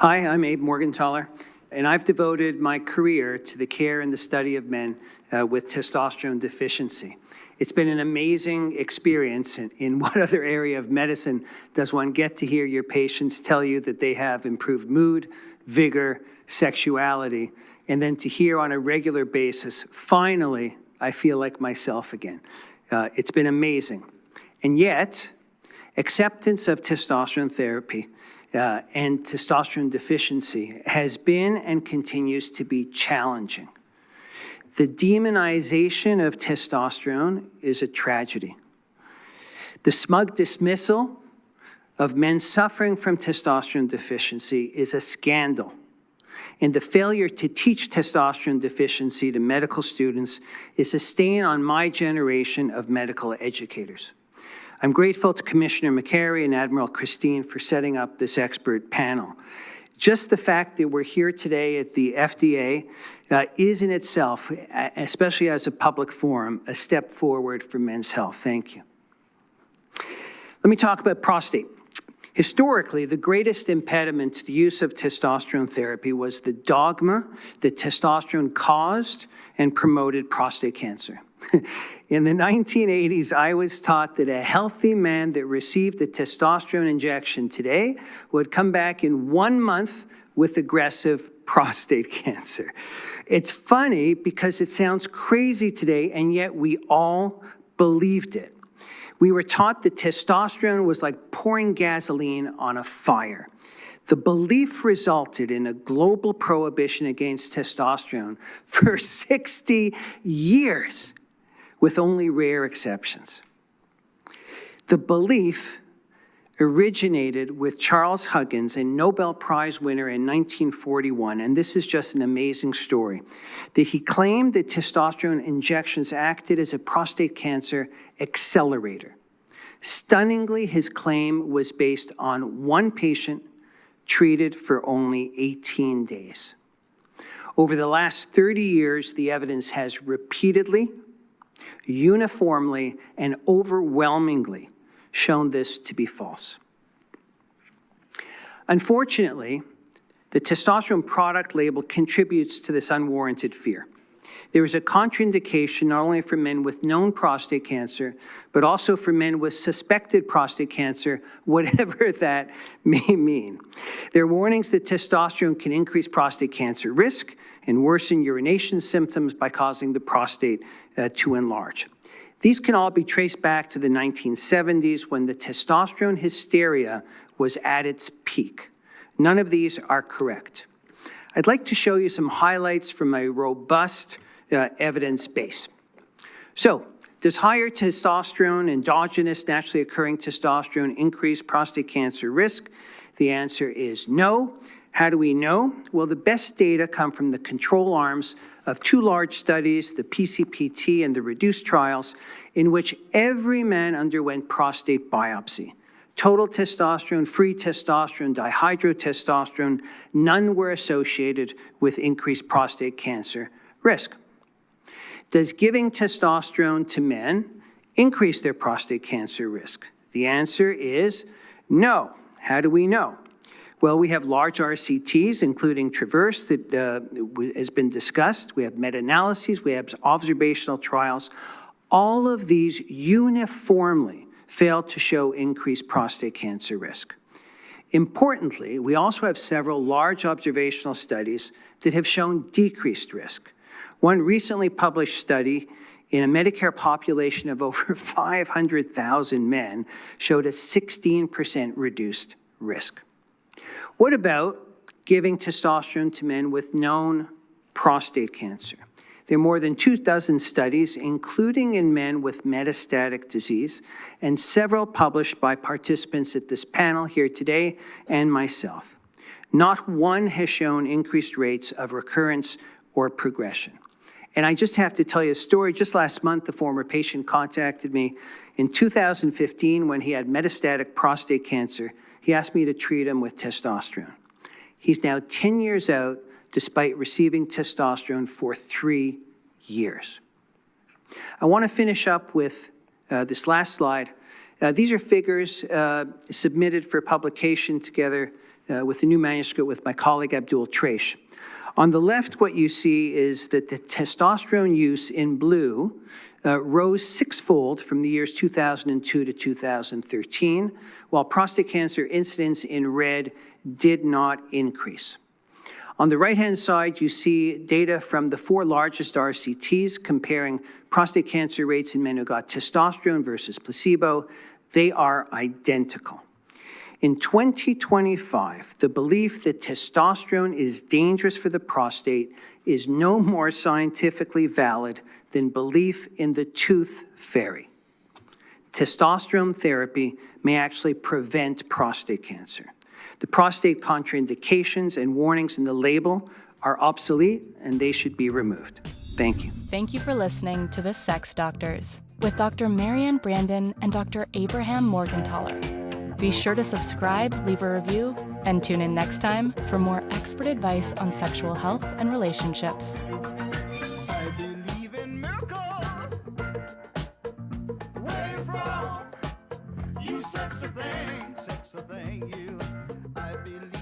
Hi, I'm Abe Morgentaler, and I've devoted my career to the care and the study of men with testosterone deficiency. It's been an amazing experience. In what other area of medicine does one get to hear your patients tell you that they have improved mood, vigor, sexuality, and then to hear on a regular basis, finally, I feel like myself again. It's been amazing. And yet, acceptance of testosterone therapy and testosterone deficiency has been and continues to be challenging. The demonization of testosterone is a tragedy. The smug dismissal of men suffering from testosterone deficiency is a scandal. And the failure to teach testosterone deficiency to medical students is a stain on my generation of medical educators. I'm grateful to Commissioner McCary and Admiral Christine for setting up this expert panel. Just the fact that we're here today at the FDA is in itself, especially as a public forum, a step forward for men's health. Thank you. Let me talk about prostate. Historically, the greatest impediment to the use of testosterone therapy was the dogma that testosterone caused and promoted prostate cancer. In the 1980s, I was taught that a healthy man that received a testosterone injection today would come back in 1 month with aggressive prostate cancer. It's funny because it sounds crazy today, and yet we all believed it. We were taught that testosterone was like pouring gasoline on a fire. The belief resulted in a global prohibition against testosterone for 60 years, with only rare exceptions. The belief originated with Charles Huggins, a Nobel Prize winner in 1941, and this is just an amazing story, that he claimed that testosterone injections acted as a prostate cancer accelerator. Stunningly, his claim was based on one patient treated for only 18 days. Over the last 30 years, the evidence has repeatedly, uniformly, and overwhelmingly shown this to be false. Unfortunately, the testosterone product label contributes to this unwarranted fear. There is a contraindication not only for men with known prostate cancer, but also for men with suspected prostate cancer, whatever that may mean. There are warnings that testosterone can increase prostate cancer risk and worsen urination symptoms by causing the prostate to enlarge. These can all be traced back to the 1970s when the testosterone hysteria was at its peak. None of these are correct. I'd like to show you some highlights from a robust evidence base. So, does higher testosterone, endogenous naturally occurring testosterone, increase prostate cancer risk? The answer is no. How do we know? Well, the best data come from the control arms of two large studies, the PCPT and the REDUCE trials, in which every man underwent prostate biopsy. Total testosterone, free testosterone, dihydrotestosterone, none were associated with increased prostate cancer risk. Does giving testosterone to men increase their prostate cancer risk? The answer is no. How do we know? Well, we have large RCTs, including TRAVERSE, that has been discussed. We have meta-analyses. We have observational trials. All of these uniformly fail to show increased prostate cancer risk. Importantly, we also have several large observational studies that have shown decreased risk. One recently published study in a Medicare population of over 500,000 men showed a 16% reduced risk. What about giving testosterone to men with known prostate cancer? There are more than 24 studies, including in men with metastatic disease, and several published by participants at this panel here today and myself. Not one has shown increased rates of recurrence or progression. And I just have to tell you a story. Just last month, a former patient contacted me. In 2015, when he had metastatic prostate cancer, he asked me to treat him with testosterone. He's now 10 years out, despite receiving testosterone for 3 years. I want to finish up with this last slide. These are figures submitted for publication together with a new manuscript with my colleague Abdul Traish. On the left, what you see is that the testosterone use in blue rose sixfold from the years 2002 to 2013, while prostate cancer incidence in red did not increase. On the right-hand side, you see data from the 4 largest RCTs comparing prostate cancer rates in men who got testosterone versus placebo. They are identical. In 2025, the belief that testosterone is dangerous for the prostate is no more scientifically valid than belief in the tooth fairy. Testosterone therapy may actually prevent prostate cancer. The prostate contraindications and warnings in the label are obsolete, and they should be removed. Thank you. Thank you for listening to The Sex Doctors with Dr. Marianne Brandon and Dr. Abraham Morgentaler. Be sure to subscribe, leave a review, and tune in next time for more expert advice on sexual health and relationships. I believe in miracles. Where you from? You sexy thing, you. I believe.